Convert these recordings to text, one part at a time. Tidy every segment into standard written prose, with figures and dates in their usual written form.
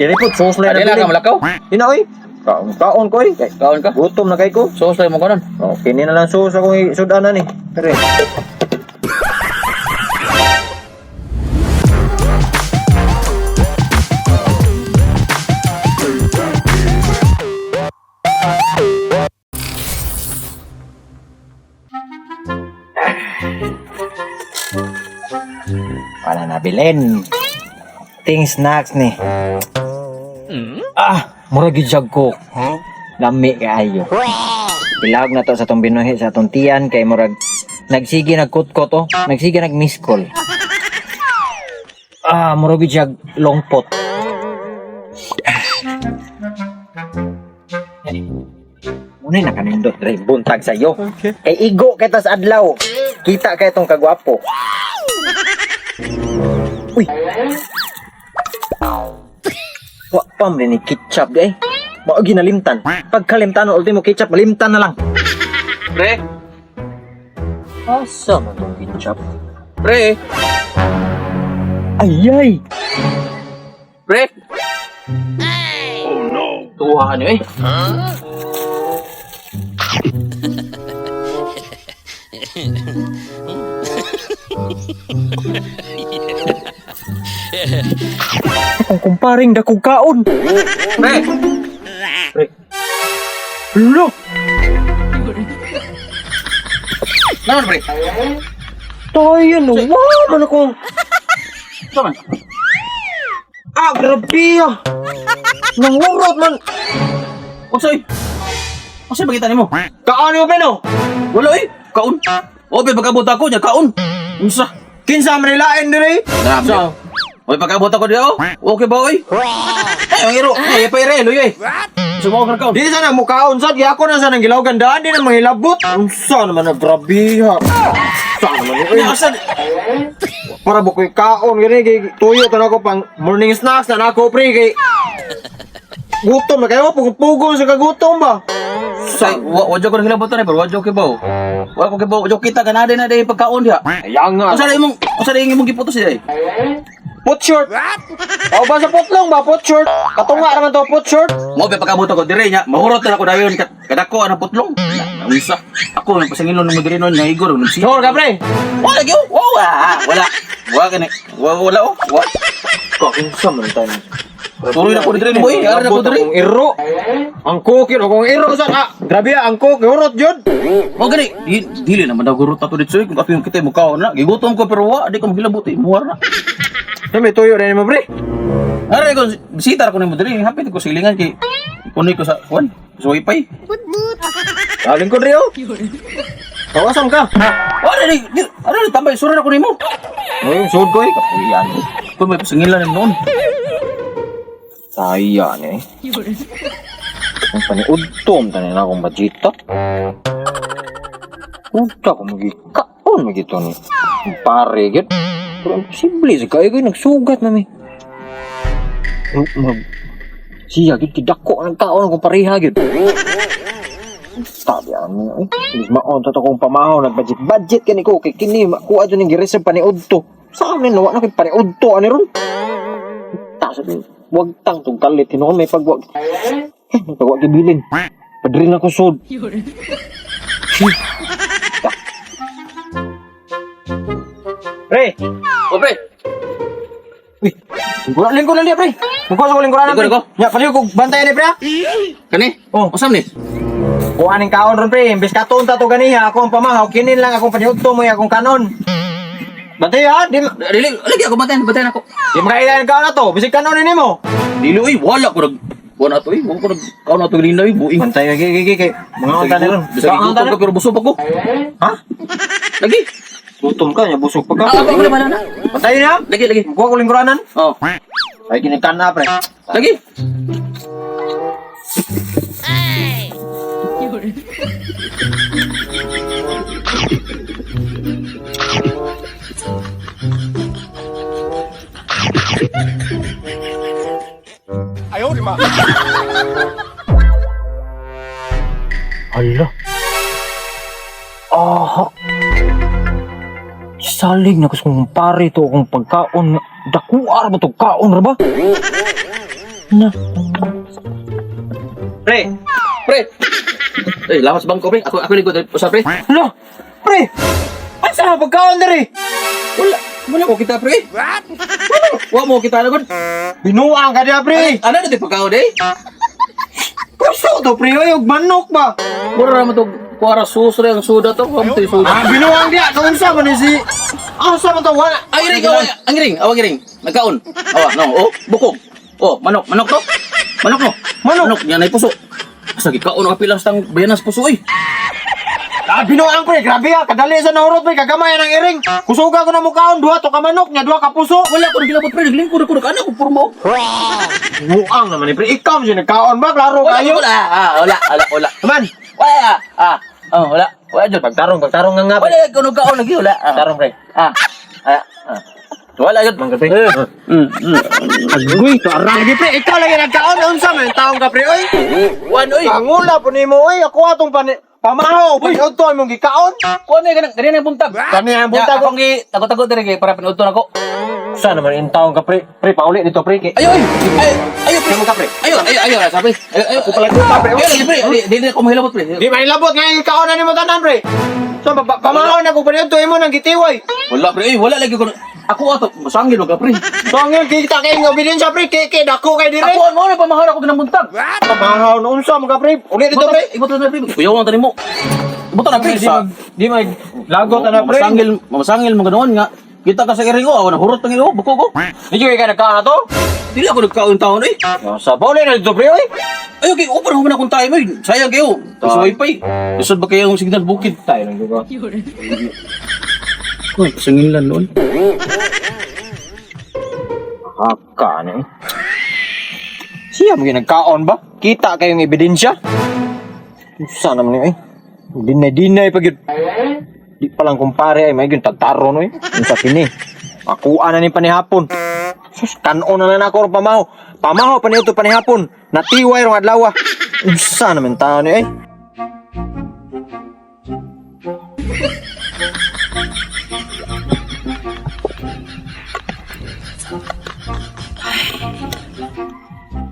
Dili po, suslay na Adila ka bilin. malakaw. Ina, oy. Kaon ko, oy. Kay, Kaon ka. gutom na kay ko. Suslay mo kanon. Oh, kini na lang sus akong sudanan ni. Pero wala na bilin. Ting snacks ni. Murag gyud ko. Lami kaayo. Bilawag na to sa tong binuhi sa tong tiyan kay murag nagsige nagkutkot oh. Nagsige nag-miss call. Murag gyud siya longpot. Munay nakanindot dre buntag sa iyo. Kay igo kay tas adlaw. Kita kay tong kagwapo. Uy. Wa pam ni ketchup di ay. Mao ginalimtan. Pagkalimtan ultimo ketchup malimtan na lang. Pre, Asa man tong ketchup? pre, Ayay. pre. Oh no. Tuwa niyo eh. Ang kumparing dakog kaon. Pre. Lo. Naman pre. Tayo no. Wow, man akong Naman. grabe ah. Nangurot man. Unsay? Unsay bagita nimo? Kaon mo peno. Wala eh. Kaon. Obe pagabot ako niya kaon. Unsa? Kinsa man nilain dire? Sa. Oy pagabot ako diyo. Okay ba oy? Ay, ang iro. Ay, pa irelo eh. Sumo ka kaon. Di sana mo kaon sad gyako na sa nang gilaw gandaan di na manghilabot. Unsa naman na grabe ha. Sa naman Ay, ni. asan? Para bukoy kaon gani kay tuyo tan ako pang morning snacks na nako pre kay gutom na kayo pugong sa kagutom ba. Say, wadyo ko hilabot na pero wadyo ke ba? Wa ko ke ba? Wadyo kita kanade na day pagkaon diha. Ayan nga. Usa day imong giputos diha. Put short. O ba sa putlong ba put short? Katunga naman to put short. Mo be pagabot ako dire nya, mahurot na ako dayon kadako ana putlong. Unsa? Ako nang pasangilon mo dire non nga igor nung si. Sure ka pre. Wala gyud. Wala. Wa gani. Wala oh. Wa. Kakinsa man tayo. Tuloy na ko dire ni boy. Ara na ko dire. Ang iro. Ang cookie o kung iro sa grabe ang cookie urot jud. Mo gani, dili naman daw gurot ato dito kung ato yung kita mo kaon na. Gigutom ko pero wa di ko magilabot eh. Muwar na. May tuyo rin mo pre. Ara ko bisita ko ni mo dire. Hapit ko silingan kay punay ko sa kuan. Sa wifi. Aling ko rin oh. Kawasan ka. Ara ni tambay sura ko nimo. Ay, sud ko eh. Kapuyan. Kung may pasangilan ni noon. Sayan eh. Ang paniudtom tanin akong budgeta. Unta ko magikaon magito ni. Pare gid. Pero imposible sa kayo ko'y nagsugat na mi. Siya gid kidako ang kaon akong pareha gid. Sabi ano eh. Mas maon to kong pamahaw nag-budget kani ko kay kini makuha dyan yung gireserve paniudto. Sa amin nawa na kay paniudto ani ron. Ta sabi wag tang tong kalit hino may pagwag. Pagwag gibilin. Padrin ako sud. Pre, O pre. lingkod lang dia pre. Mukha sa lingkuran pre. Lingkod ako? Ya, paliw ko bantay ni pre. Kani? Oh. Usam ni. Kuha ning kaon ron pre, imbes katon ta to ganiha ako ang pamahaw, kinin lang akong paniudto mo akong kanon. Bantay ha, di Dili, lagi ako batayan ako. di makailan ka na to, bisig kanon nimo. Dili oy, wala ko nag wala to eh. Wala ko nag kaon ato linaw eh. Buing. Bantay gigi mga unta ni ron. Bisa Kaon gutom ta ko pero busog ako. Ha? Lagi. Gutom ka nya busog pa ka. Ako naman na. Bantay na. Lagi. Kuha ko lingkuranan. Oh. Ay kinikan na pre. Lagi. Hala. Aha. Salig na kasi kung pare to akong pagkaon. Dakuar ba to kaon ra ba? Pre! Pre! Eh, lawas bangko, pre. Ako likod. Usap, pre. Ano? Pre! Ay, saan ang pagkaon dari? Wala ko kita, pre. What? Wala mo kita lagon. Binuang ka niya, pre! Ano na di pagkaon, eh? Puso to, pre! Ay, huwag manok ba? Mura naman to. Kuwara susre ang suda to. Huwag mo to yung suda. Ah, binuang dia! Kaunsa man ni si... Asa man to? Wala! Ang giring, ang giring. Awag giring. Nagkaon. Awa, no. Oh, bukog. Oh, manok. Manok to. Manok no. Manok. Yan ay puso. Asa gikaon ang pilang stang bayanas puso, eh. Ah, binuang, pre! Grabe ha! Kadali sa nahurot, pre! Kagamay ng iring! Kusuga ko na mukhaon! Duha to ka manok niya! Duha ka puso! Wala ko nagilabot, pre. Naglingkod ako. Ano ko purmo? Buang naman ni pre! Ikaw siya nagkaon ba? Klaro Wala, kayo! wala. Naman! Wala. Wala. Wala dyan. Pagtarong nga nga, pre! Wala, kung nagkaon lagi, wala. Tarong, pre! Wala yun. Mangga, pre! Agoy! To arang lagi, pre! Ikaw lagi nagkaon! Unsa man? Taong ka, pre! Oy! Wan, oy. Kangula po ni mo, oy! Ako atong pamahaw! Paniod to! Mong gikaon! Kuha na yung ganyan ang buntag. Kani ang buntag, Akong tago-tago din kay para pinudto na ko. Saan naman yung taong ka, pre? Pre, pauli dito, pre! Ayo, pre. Mo ka, pre! Ayo, sabi. Ayo, Upalagod ka, pre! Ayo, pre. Di ako mahilabot, pre. Di may labot nga yung kaon na ni mo tanan, pre! So, pamahaw na kung paniod to mo nang gitiway! Wala, pre. Wala lagi ko. Ako ato, masangil ka, pre. So, ngayon, kita kayo ng obediensya, pre! Kike, dako kayo dire! Ako, ano na pamahal ako ng buntag. Pamahaw na unsa mga, pre! Ulit dito, pre! Ibuto na, pre. Kuyaw ang tanim mo. Ibuto na, pre. Di may lagot na, pre! Masangil mo ganoon nga. Kita ka sa iring ko, ako nahurot ng iyo, buko ko. Di kayo ka nagkaon na to? Dili ako nagkaon taon, eh. Sa pauli na dito, pre, oy! Ayo, kay upar ako na kung tayo mo, eh. Sayang kayo. Sa wifi. Isod ba kayo yung signal bukid? Tayo lang diba? Uy, pasangilan noon. Haka na eh. Siya mo nagkaon ba? Kita kayong ebidensya? Saan naman yun eh? Dinay-dinay pag yun. Di palang kumpare ay may yun tagtaro no eh. Yung sa kini. Akuan na ni panihapon. Sus, kanon na na ako pamaho. Pamaho pa niyo ito panihapon. Natiway rong adlaw. Saan naman tao ni eh?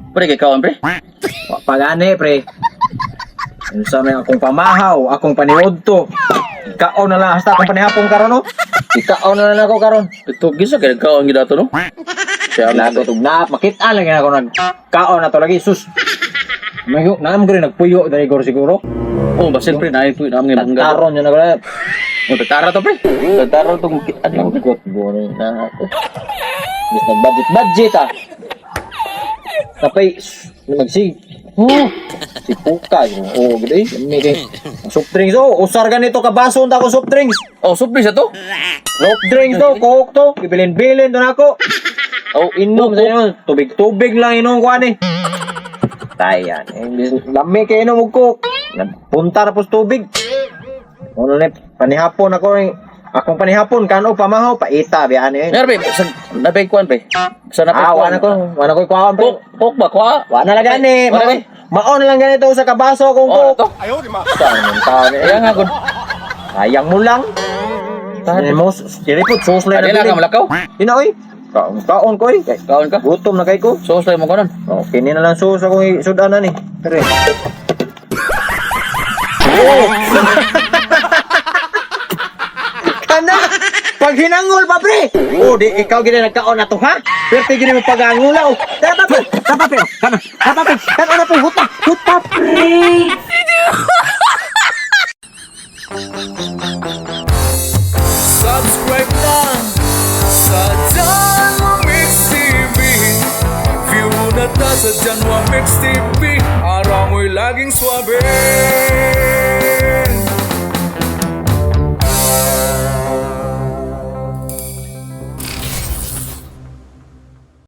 Pre, kay kawan, pre. Pagani pre. Unsa may akong pamahaw, akong paniod to. Ikaon na lang hasta akong panihapon karon no. Ikaon na lang ako karon. Ito, gisa kay kawan gid ato, no? Siya lago tug na makita lang ako nagkaon na to lagi sus. Mayo naam guri nagpuyo dali gor siguro. Oh, basin, pre, naay po, naam nga mangga. Taron yun na gura. Oh, tara to, pre. Tara to, ano yung Got gori na. Bis budget ah. Tapay magsig. Si Puka yun. Oh, gede. May kay soft drinks. Oh, usar ganito ka baso unta ko soft drinks. Oh, surprise ato. Soft drinks to, coke to. Ibilin-bilin to na ako. Oh, inom sa inyo. Tubig-tubig lang inom ko ani. Tayan. Lami kayo inom og coke. Nagpunta na po sa tubig. Ano na, panihapon ako rin. Akong panihapon, kano pamahaw, paita, biyan eh. Mer, pre, sa nabay kuan, pre. Sa nabay kuan. Wana ko ikuhaan, pre. Kok ba, kwa? Wana lang gani. Wala, pre. Maon lang ganito sa kabaso kung Oh, coke. to. Saan yung tao niya? Kaya nga, good. Sayang mo lang. Ano mo, siripot, suslay Adi na na ka malakaw. Ina, oy. Kaon ko, oy. Kaon ka. Gutom na kay ko. So, slay mo kanon. Oh, kini na lang sus akong isudanan ni. Pero kana pag hinangol pa pre. Oh, di ikaw gid nagkaon na to ha. Pero gid mo pagangulaw. Tama pre. Kana. Tama pre. Kana na pre huta. Huta pre. Subscribe na sa Janwa Mix TV. View na ta sa Janwa Mix TV. Para mo'y laging swabe.